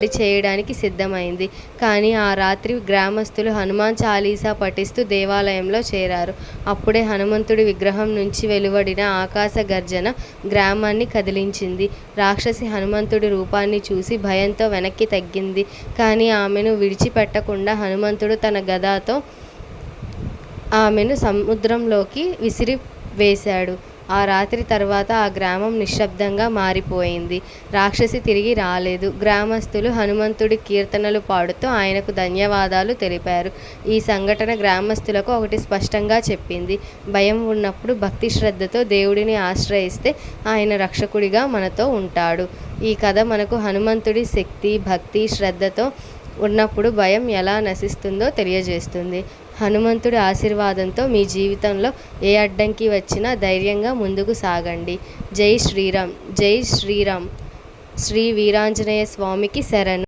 చేయడానికి సిద్ధమైంది. కానీ ఆ రాత్రి గ్రామస్తులు హనుమాన్ చాలీసా పఠిస్తూ దేవాలయంలో చేరారు. అప్పుడే హనుమంతుడి విగ్రహం నుంచి వెలువడిన ఆకాశ గర్జన గ్రామాన్ని కదిలించింది. రాక్షసి హనుమంతుడి రూపాన్ని చూసి భయంతో వెనక్కి తగ్గింది. కానీ ఆమెను విడిచిపెట్టకుండా హనుమంతుడు తన గదతో ఆమెను సముద్రంలోకి విసిరివేశాడు. ఆ రాత్రి తర్వాత ఆ గ్రామం నిశ్శబ్దంగా మారిపోయింది. రాక్షసి తిరిగి రాలేదు. గ్రామస్తులు హనుమంతుడి కీర్తనలు పాడుతూ ఆయనకు ధన్యవాదాలు తెలిపారు. ఈ సంఘటన గ్రామస్తులకు ఒకటి స్పష్టంగా చెప్పింది. భయం ఉన్నప్పుడు భక్తి శ్రద్ధతో దేవుడిని ఆశ్రయిస్తే ఆయన రక్షకుడిగా మనతో ఉంటాడు. ఈ కథ మనకు హనుమంతుడి శక్తి, భక్తి, శ్రద్ధతో ఉన్నప్పుడు భయం ఎలా నశిస్తుందో తెలియజేస్తుంది. హనుమంతుడి ఆశీర్వాదంతో మీ జీవితంలో ఏ అడ్డంకి వచ్చినా ధైర్యంగా ముందుకు సాగండి. జై శ్రీరామ్. జై శ్రీరామ్. శ్రీ వీరాంజనేయ స్వామికి శరణు.